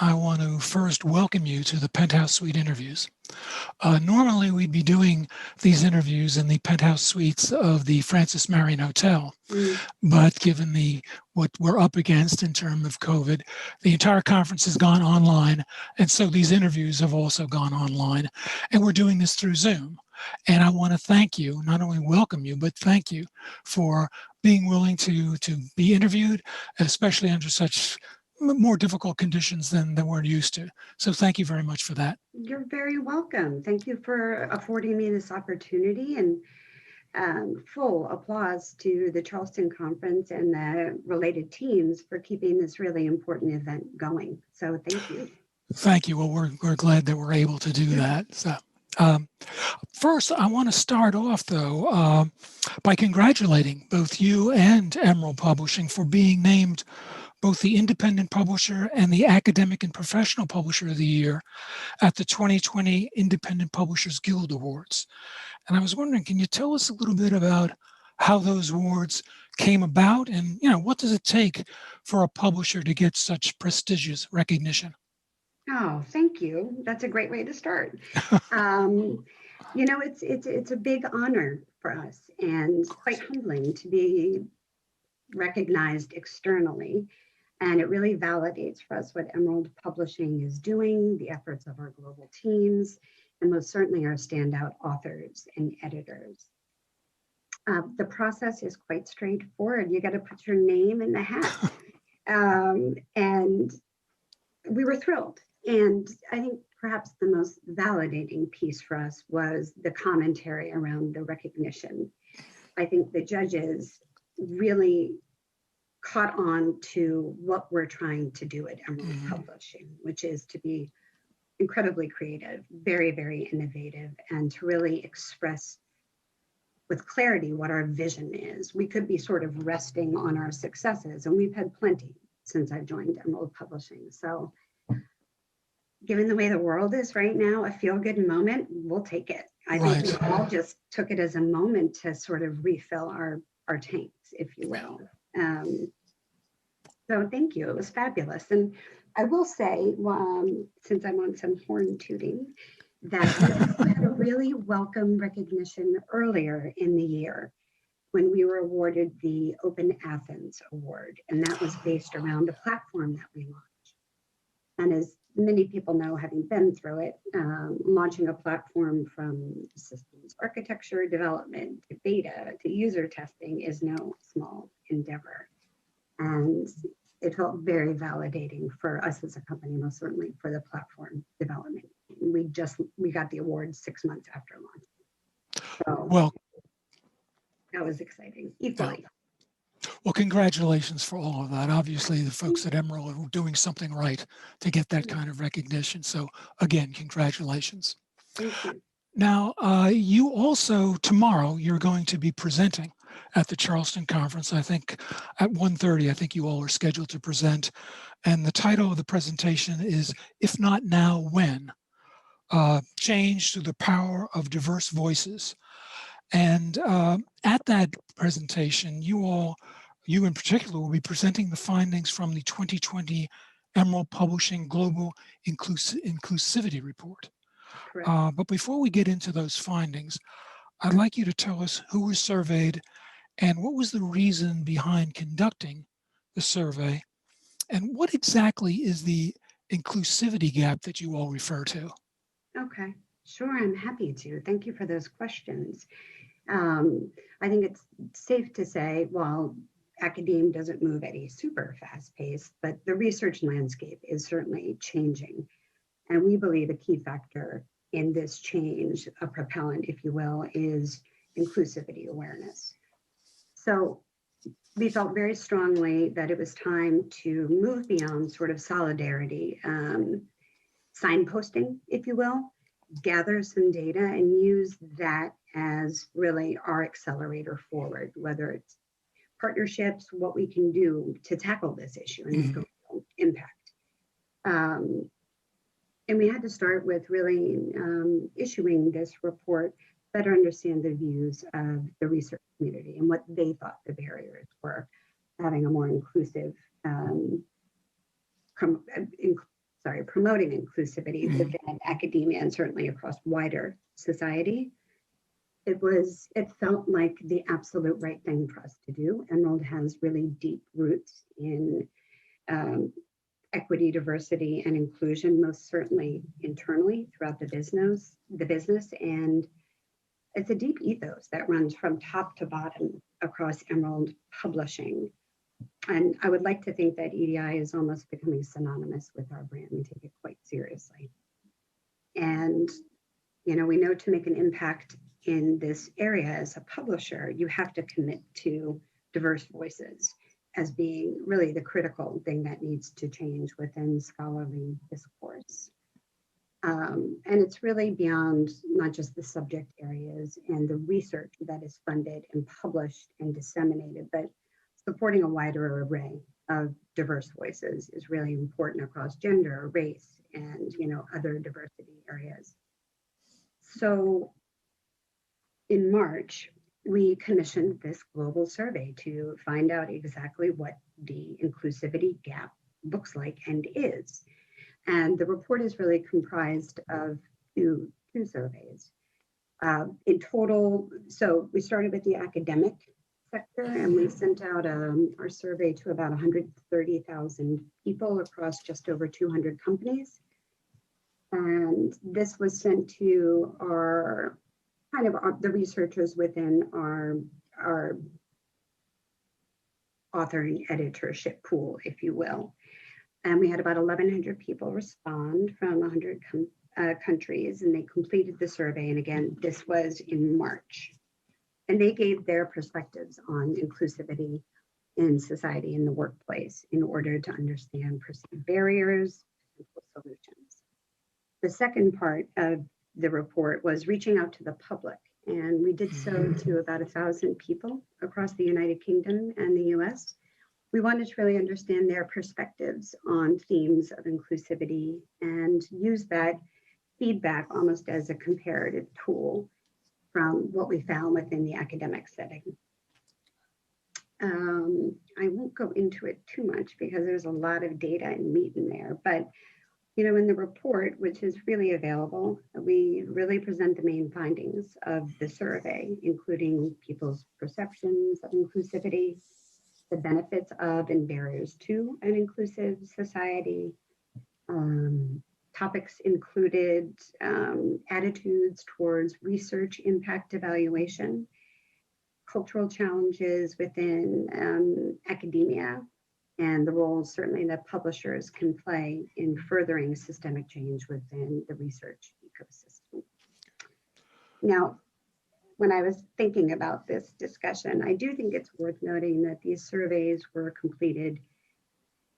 I want to first welcome you to the Penthouse Suite interviews. Normally, we'd be doing these interviews in the Penthouse Suites of the Francis Marion Hotel, but given what we're up against in terms of COVID, the entire conference has gone online, and so these interviews have also gone online, and we're doing this through Zoom. And I want to thank you, not only welcome you, but thank you for being willing to be interviewed, especially under such more difficult conditions than we're used to. So thank you very much for that. You're very welcome. Thank you for affording me this opportunity, and full applause to the Charleston Conference and the related teams for keeping this really important event going. So thank you. Thank you. Well, we're glad that we're able to do that. So first, I want to start off, though, by congratulating both you and Emerald Publishing for being named both the Independent Publisher and the Academic and Professional Publisher of the Year at the 2020 Independent Publishers Guild Awards. And I was wondering, can you tell us a little bit about how those awards came about, and what does it take for a publisher to get such prestigious recognition? Oh, thank you. That's a great way to start. It's a big honor for us and quite humbling to be recognized externally. And it really validates for us what Emerald Publishing is doing, the efforts of our global teams, and most certainly our standout authors and editors. The process is quite straightforward. You got to put your name in the hat. And we were thrilled. And I think perhaps the most validating piece for us was the commentary around the recognition. I think the judges really caught on to what we're trying to do at Emerald Publishing, which is to be incredibly creative, very, very innovative, and to really express with clarity what our vision is. We could be sort of resting on our successes, and we've had plenty since I've joined Emerald Publishing. So given the way the world is right now, a feel-good moment, we'll take it. I think we all just took it as a moment to sort of refill our tanks, if you will. So thank you, it was fabulous. And I will say, since I'm on some horn tooting, that we had a really welcome recognition earlier in the year when we were awarded the Open Athens Award. And that was based around a platform that we launched. And as many people know, having been through it, launching a platform from systems architecture, development, to beta, to user testing is no small endeavor. And it felt very validating for us as a company, most certainly for the platform development. We got the award 6 months after launch. So well, that was exciting, equally. Well, congratulations for all of that. Obviously, the folks at Emerald are doing something right to get that kind of recognition. So again, congratulations. Thank you. Now, you also, tomorrow, you're going to be presenting at the Charleston Conference. I think at 1:30, I think you all are scheduled to present. And the title of the presentation is, If Not Now, When? Change Through the Power of Diverse Voices. And at that presentation, you in particular will be presenting the findings from the 2020 Emerald Publishing Global Inclusivity Report. But before we get into those findings, I'd like you to tell us who was surveyed and what was the reason behind conducting the survey, and what exactly is the inclusivity gap that you all refer to? Okay, sure, I'm happy to. Thank you for those questions. I think it's safe to say, while academia doesn't move at a super fast pace, but the research landscape is certainly changing. And we believe a key factor in this change, a propellant, if you will, is inclusivity awareness. So we felt very strongly that it was time to move beyond sort of solidarity, signposting, if you will, gather some data and use that as really our accelerator forward, whether it's partnerships, what we can do to tackle this issue and its global impact. And we had to start with really issuing this report, better understand the views of the research community and what they thought the barriers were, having a more inclusive promoting inclusivity within academia and certainly across wider society. It felt like the absolute right thing for us to do. Emerald has really deep roots in equity, diversity, and inclusion, most certainly internally throughout the business, and it's a deep ethos that runs from top to bottom across Emerald Publishing. And I would like to think that EDI is almost becoming synonymous with our brand. We take it quite seriously. And, you know, we know to make an impact in this area as a publisher, you have to commit to diverse voices as being really the critical thing that needs to change within scholarly discourse. And it's really beyond not just the subject areas and the research that is funded and published and disseminated, but supporting a wider array of diverse voices is really important across gender, race, and, you know, other diversity areas. So in March, we commissioned this global survey to find out exactly what the inclusivity gap looks like and is. And the report is really comprised of two surveys. In total, so we started with the academic sector and we sent out our survey to about 130,000 people across just over 200 companies. And this was sent to our the researchers within our authoring editorship pool, if you will. And we had about 1,100 people respond from 100 countries, and they completed the survey. And again, this was in March. And they gave their perspectives on inclusivity in society, in the workplace, in order to understand perceived barriers and solutions. The second part of the report was reaching out to the public, and we did so to about 1,000 people across the United Kingdom and the US. We wanted to really understand their perspectives on themes of inclusivity and use that feedback almost as a comparative tool from what we found within the academic setting. I won't go into it too much because there's a lot of data and meat in there, but you know, in the report, which is really available, we really present the main findings of the survey, including people's perceptions of inclusivity, the benefits of and barriers to an inclusive society. Topics included attitudes towards research impact evaluation, cultural challenges within academia, and the roles certainly that publishers can play in furthering systemic change within the research ecosystem. Now, when I was thinking about this discussion, I do think it's worth noting that these surveys were completed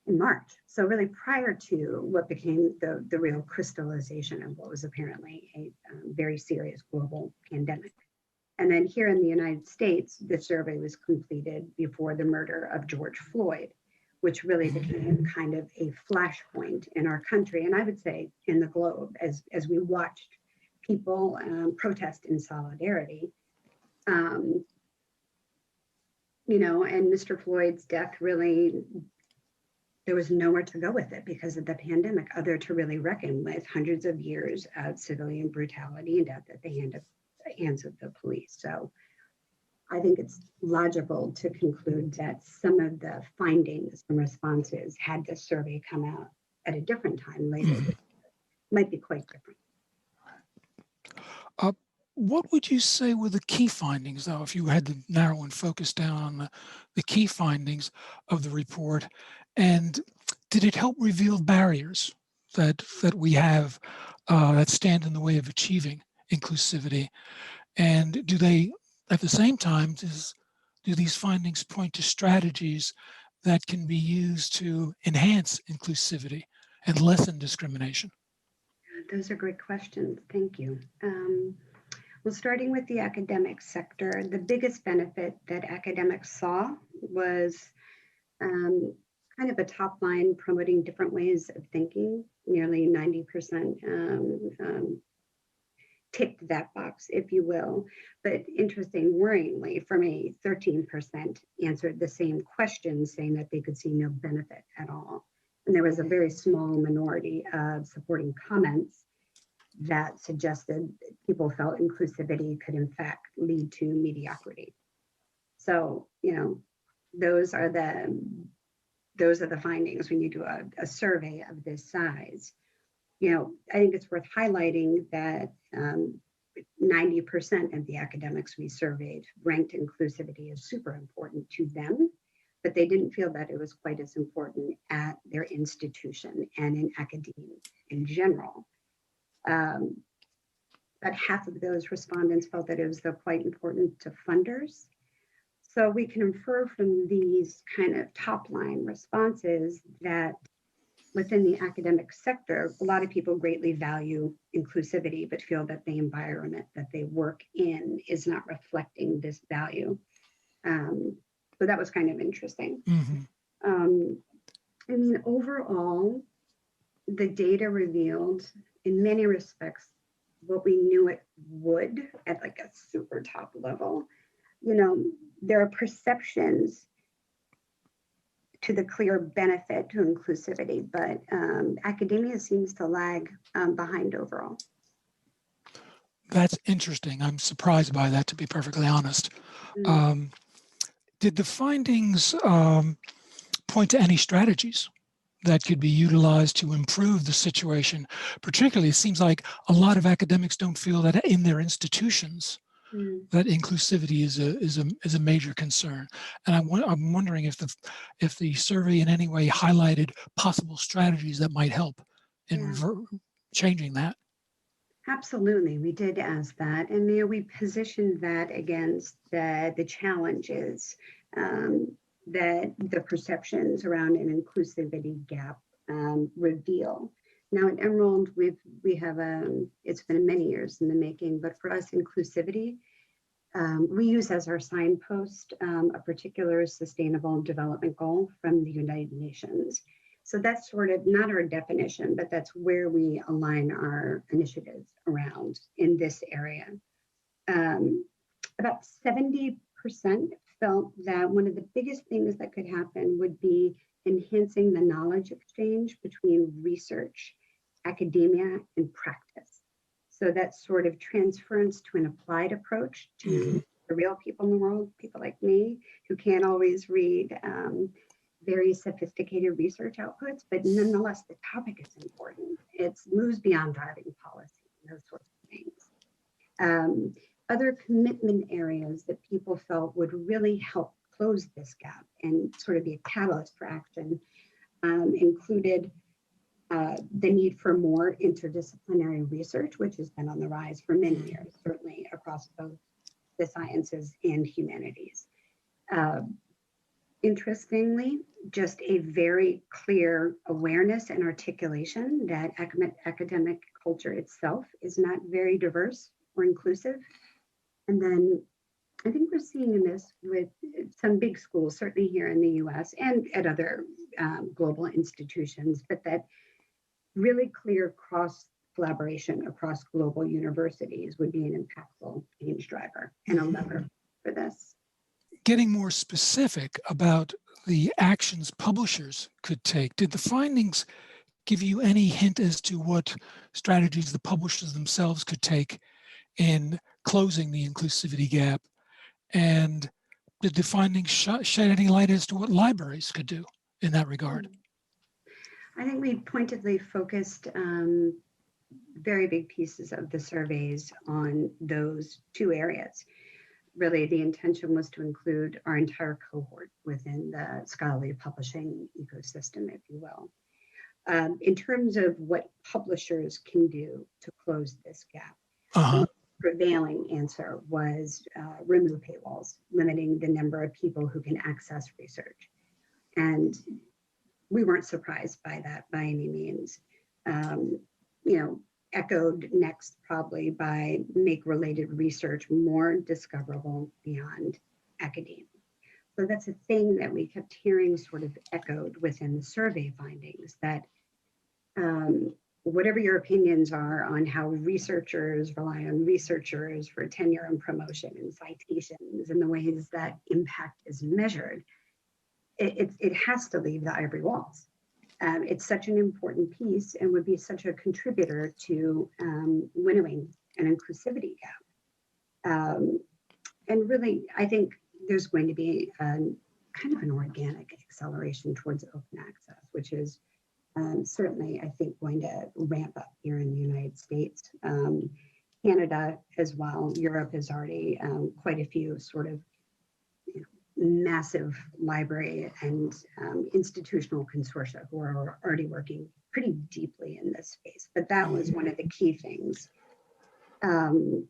in March. So really prior to what became the real crystallization of what was apparently a very serious global pandemic. And then here in the United States, the survey was completed before the murder of George Floyd, which really became kind of a flashpoint in our country, and I would say in the globe, as we watched people protest in solidarity. You know, and Mr. Floyd's death really, there was nowhere to go with it because of the pandemic other to really reckon with hundreds of years of civilian brutality and death at the hands of the police. So I think it's logical to conclude that some of the findings and responses, had this survey come out at a different time later, might be quite different. What would you say were the key findings, though, if you had to narrow and focus down on the key findings of the report? And did it help reveal barriers that we have that stand in the way of achieving inclusivity? And do they, at the same time, do these findings point to strategies that can be used to enhance inclusivity and lessen discrimination? Those are great questions. Thank you. Well, starting with the academic sector, the biggest benefit that academics saw was kind of a top line promoting different ways of thinking. Nearly 90% ticked that box, if you will. But interesting, worryingly for me, 13% answered the same question, saying that they could see no benefit at all And there was a very small minority of supporting comments that suggested people felt inclusivity could in fact lead to mediocrity. So, those are the findings when you do a survey of this size. I think it's worth highlighting that 90% of the academics we surveyed ranked inclusivity as super important to them, but they didn't feel that it was quite as important at their institution and in academia in general. About half of those respondents felt that it was quite important to funders. So we can infer from these kind of top line responses that within the academic sector, a lot of people greatly value inclusivity, but feel that the environment that they work in is not reflecting this value. So that was kind of interesting. Overall, the data revealed in many respects what we knew it would at like a super top level. There are perceptions to the clear benefit to inclusivity, but academia seems to lag behind overall. That's interesting. I'm surprised by that, to be perfectly honest. Did the findings point to any strategies that could be utilized to improve the situation? Particularly, it seems like a lot of academics don't feel that in their institutions that inclusivity is a major concern. And I'm wondering if the survey in any way highlighted possible strategies that might help in changing that. Absolutely, we did ask that, and we positioned that against the challenges that the perceptions around an inclusivity gap reveal. Now at Emerald, we have it's been many years in the making, but for us, inclusivity, we use as our signpost a particular sustainable development goal from the United Nations. So that's sort of not our definition, but that's where we align our initiatives around in this area. About 70% felt that one of the biggest things that could happen would be enhancing the knowledge exchange between research, academia, and practice. So that sort of transference to an applied approach to the real people in the world, people like me, who can't always read very sophisticated research outputs, but nonetheless, the topic is important. It moves beyond driving policy and those sorts of things. Other commitment areas that people felt would really help close this gap and sort of be a catalyst for action included the need for more interdisciplinary research, which has been on the rise for many years, certainly across both the sciences and humanities. Interestingly, just a very clear awareness and articulation that academic culture itself is not very diverse or inclusive. And then I think we're seeing this with some big schools, certainly here in the US and at other global institutions, but that really clear cross collaboration across global universities would be an impactful change driver and a lever for this. Getting more specific about the actions publishers could take, did the findings give you any hint as to what strategies the publishers themselves could take in closing the inclusivity gap? And did the findings shed any light as to what libraries could do in that regard? I think we pointedly focused very big pieces of the surveys on those two areas. Really, the intention was to include our entire cohort within the scholarly publishing ecosystem, if you will. In terms of what publishers can do to close this gap, the prevailing answer was remove paywalls, limiting the number of people who can access research. And we weren't surprised by that by any means. Echoed next probably by make related research more discoverable beyond academia. So that's a thing that we kept hearing sort of echoed within the survey findings, that whatever your opinions are on how researchers rely on researchers for tenure and promotion and citations and the ways that impact is measured, it has to leave the ivory walls. it's such an important piece and would be such a contributor to winnowing an inclusivity gap. And really, I think there's going to be kind of an organic acceleration towards open access, which is certainly, I think, going to ramp up here in the United States. Canada as well. Europe has already quite a few sort of massive library and institutional consortia who are already working pretty deeply in this space. But that was one of the key things. And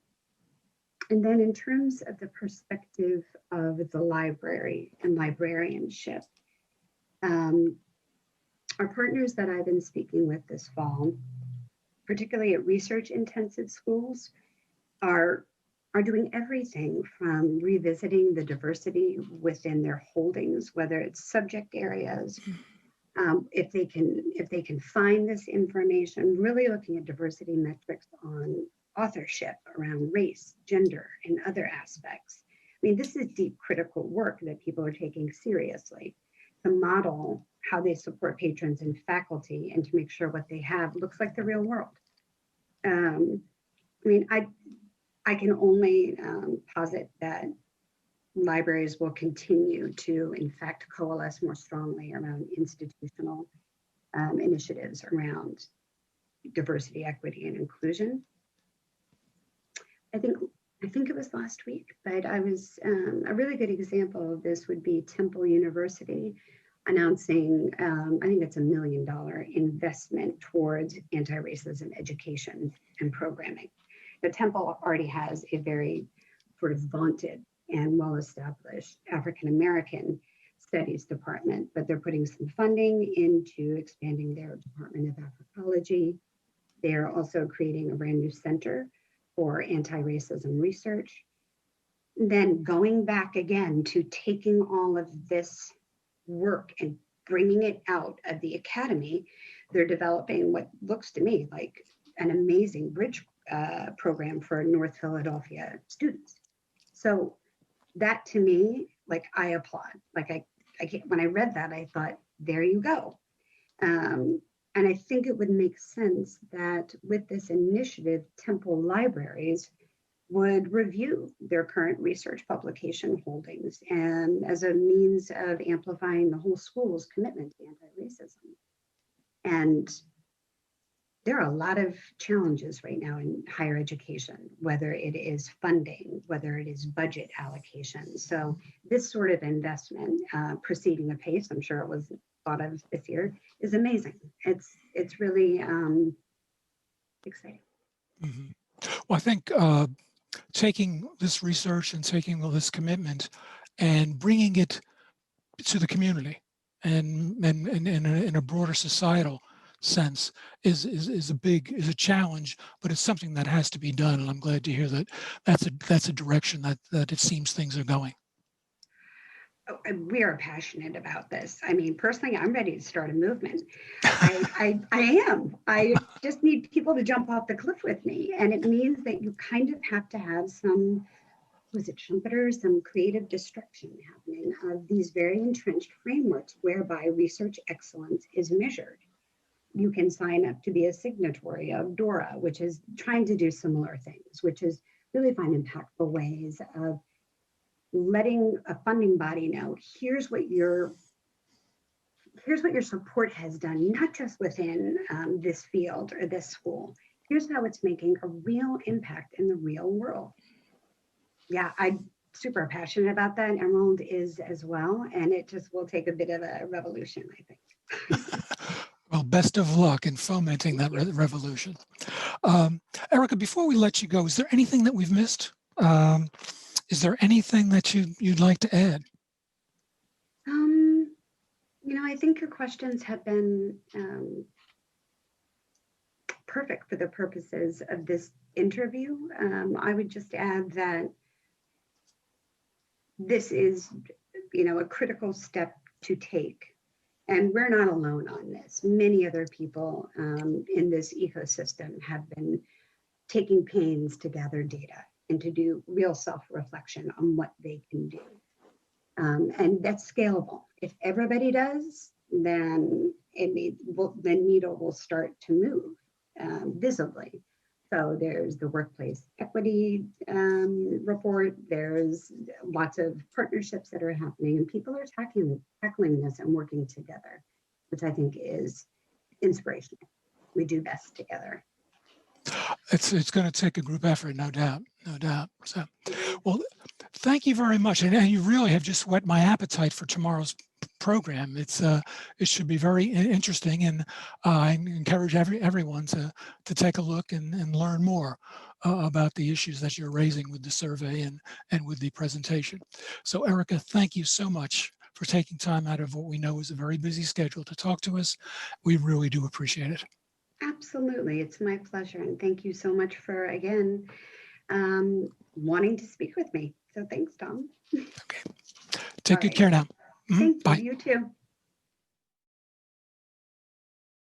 then in terms of the perspective of the library and librarianship, our partners that I've been speaking with this fall, particularly at research intensive schools, are doing everything from revisiting the diversity within their holdings, whether it's subject areas, if they can find this information, really looking at diversity metrics on authorship around race, gender, and other aspects. I mean, this is deep critical work that people are taking seriously to model how they support patrons and faculty and to make sure what they have looks like the real world. I mean, I can only posit that libraries will continue to, in fact, coalesce more strongly around institutional initiatives around diversity, equity, and inclusion. I think it was last week, but I was a really good example of this would be Temple University announcing, I think it's $1 million investment towards anti-racism education and programming. The Temple already has a very sort of vaunted and well-established African-American studies department, but they're putting some funding into expanding their Department of Anthropology. They're also creating a brand new center for anti-racism research. Then going back again to taking all of this work and bringing it out of the academy, they're developing what looks to me like an amazing bridge program for North Philadelphia students. So that to me, like I applaud. Like I can't, when I read that, I thought, there you go. And I think it would make sense that with this initiative, Temple libraries would review their current research publication holdings and as a means of amplifying the whole school's commitment to anti-racism. And there are a lot of challenges right now in higher education, whether it is funding, whether it is budget allocation. So this sort of investment, proceeding apace, I'm sure it was thought of this year, is amazing. It's really exciting. Mm-hmm. Well, I think taking this research and taking all this commitment and bringing it to the community and in a broader societal sense is a challenge, but it's something that has to be done. And I'm glad to hear that that's a direction that it seems things are going. We are passionate about this. I mean, personally, I'm ready to start a movement. I am. I just need people to jump off the cliff with me. And it means that you kind of have to have some, was it trumpeters, some creative destruction happening of these very entrenched frameworks whereby research excellence is measured. You can sign up to be a signatory of DORA, which is trying to do similar things, which is really find impactful ways of letting a funding body know, here's what your support has done, not just within this field or this school. Here's how it's making a real impact in the real world. Yeah, I'm super passionate about that. Emerald is as well, and it just will take a bit of a revolution, I think. Well, best of luck in fomenting that revolution. Erika, before we let you go, is there anything that we've missed? Is there anything that you'd like to add? You know, I think your questions have been perfect for the purposes of this interview. I would just add that this is, you know, a critical step to take. And we're not alone on this. Many other people in this ecosystem have been taking pains to gather data and to do real self-reflection on what they can do. And that's scalable. If everybody does, then the needle will start to move visibly. So there's the workplace equity report. There's lots of partnerships that are happening, and people are tackling this and working together, which I think is inspirational. We do best together. It's going to take a group effort, no doubt, no doubt. So, well, thank you very much, and you really have just whet my appetite for tomorrow's program. It should be very interesting, and I encourage everyone to take a look and learn more about the issues that you're raising with the survey and with the presentation. So, Erika, thank you so much for taking time out of what we know is a very busy schedule to talk to us. We really do appreciate it. Absolutely, it's my pleasure, and thank you so much for again wanting to speak with me. So thanks, Tom. Okay, take good care now. Thank you. Bye. You too.